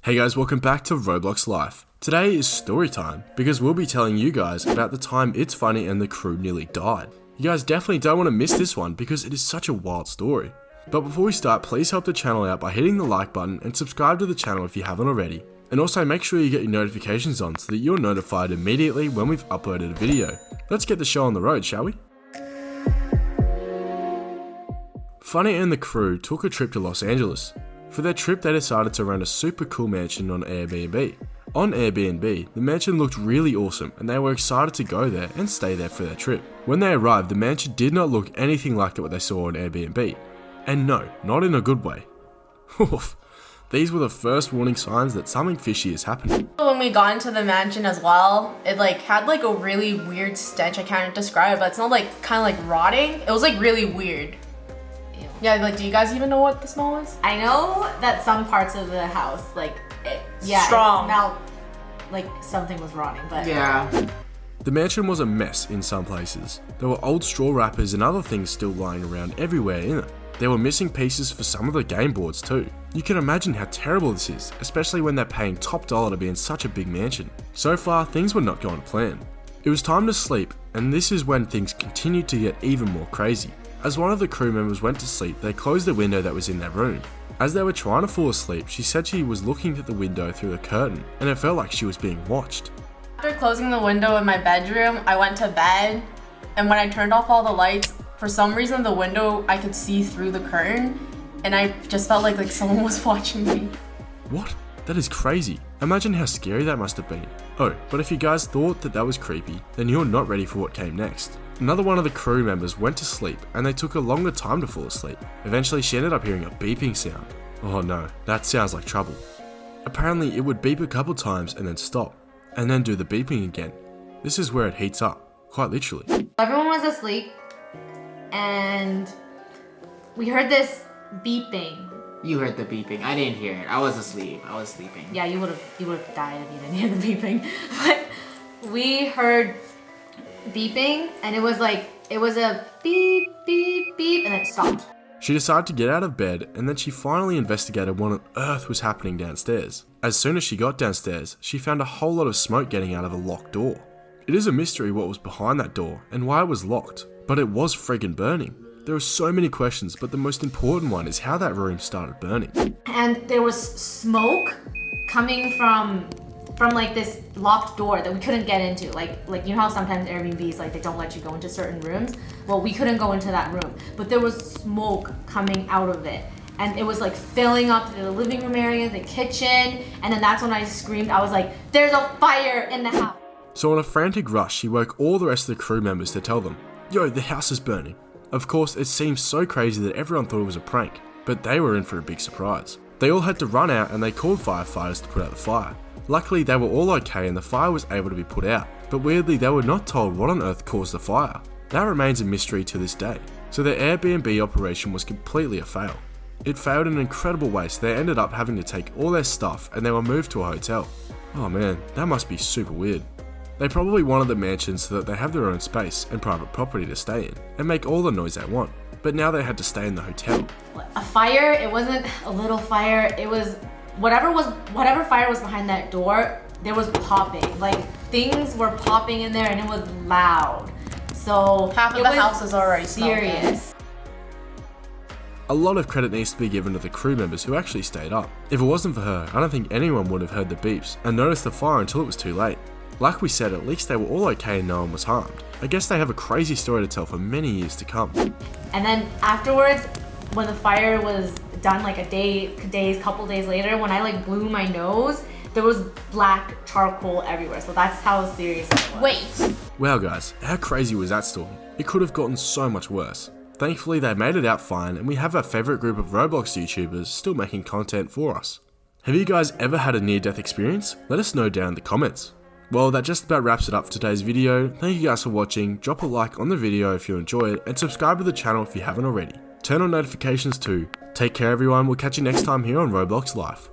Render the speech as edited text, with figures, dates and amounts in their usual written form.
Hey guys, welcome back to Roblox Lyfe. Today is story time, because we'll be telling you guys about the time Its Funneh and the crew nearly died. You guys definitely don't want to miss this one because it is such a wild story. But before we start, please help the channel out by hitting the like button and subscribe to the channel if you haven't already. And also make sure you get your notifications on so that you're notified immediately when we've uploaded a video. Let's get the show on the road, shall we? Funneh and the crew took a trip to Los Angeles. For their trip, they decided to rent a super cool mansion on Airbnb. On Airbnb, the mansion looked really awesome and they were excited to go there and stay there for their trip. When they arrived, the mansion did not look anything like what they saw on Airbnb. And no, not in a good way. Oof. These were the first warning signs that something fishy is happening. When we got into the mansion as well, it had a really weird stench. I can't describe it, but it's not kind of rotting. It was really weird. Yeah, do you guys even know what the smell was? I know that some parts of the house, strong. It smelled like something was rotting, but yeah. The mansion was a mess in some places. There were old straw wrappers and other things still lying around everywhere in it. There were missing pieces for some of the game boards too. You can imagine how terrible this is, especially when they're paying top dollar to be in such a big mansion. So far, things were not going to plan. It was time to sleep, and this is when things continued to get even more crazy. As one of the crew members went to sleep, they closed the window that was in their room. As they were trying to fall asleep, she said she was looking at the window through the curtain, and it felt like she was being watched. After closing the window in my bedroom, I went to bed, and when I turned off all the lights, for some reason the window, I could see through the curtain, and I just felt like someone was watching me. What? That is crazy. Imagine how scary that must have been. Oh, but if you guys thought that was creepy, then you're not ready for what came next. Another one of the crew members went to sleep and they took a longer time to fall asleep. Eventually she ended up hearing a beeping sound. Oh no, that sounds like trouble. Apparently it would beep a couple times and then stop, and then do the beeping again. This is where it heats up, quite literally. Everyone was asleep and we heard this beeping. You heard the beeping. I didn't hear it. I was asleep. I was sleeping. Yeah, you would have died if you didn't hear the beeping. But we heard beeping and it was a beep, beep, beep, and it stopped. She decided to get out of bed and then she finally investigated what on earth was happening downstairs. As soon as she got downstairs, she found a whole lot of smoke getting out of a locked door. It is a mystery what was behind that door and why it was locked, but it was friggin' burning. There are so many questions, but the most important one is how that room started burning. And there was smoke coming from this locked door that we couldn't get into. Like you know how sometimes Airbnbs they don't let you go into certain rooms? Well, we couldn't go into that room, but there was smoke coming out of it. And it was filling up the living room area, the kitchen, and then that's when I screamed. I was like, there's a fire in the house. So in a frantic rush, she woke all the rest of the crew members to tell them, yo, the house is burning. Of course, it seemed so crazy that everyone thought it was a prank, but they were in for a big surprise. They all had to run out and they called firefighters to put out the fire. Luckily, they were all okay and the fire was able to be put out, but weirdly, they were not told what on earth caused the fire. That remains a mystery to this day. So their Airbnb operation was completely a fail. It failed in an incredible way, so they ended up having to take all their stuff and they were moved to a hotel. Oh man, that must be super weird. They probably wanted the mansion so that they have their own space and private property to stay in and make all the noise they want, but now they had to stay in the hotel. A fire, it wasn't a little fire, it was whatever fire was behind that door, there was popping. Things were popping in there and it was loud. So half of the house is already serious. A lot of credit needs to be given to the crew members who actually stayed up. If it wasn't for her, I don't think anyone would have heard the beeps and noticed the fire until it was too late. Like we said, at least they were all okay and no one was harmed. I guess they have a crazy story to tell for many years to come. And then afterwards, when the fire was done couple days later, when I blew my nose, there was black charcoal everywhere. So that's how serious it was. Wait. Wow guys, how crazy was that story? It could have gotten so much worse. Thankfully they made it out fine and we have our favourite group of Roblox YouTubers still making content for us. Have you guys ever had a near-death experience? Let us know down in the comments. Well, that just about wraps it up for today's video. Thank you guys for watching, drop a like on the video if you enjoyed it, and subscribe to the channel if you haven't already. Turn on notifications too. Take care everyone, we'll catch you next time here on Roblox Lyfe.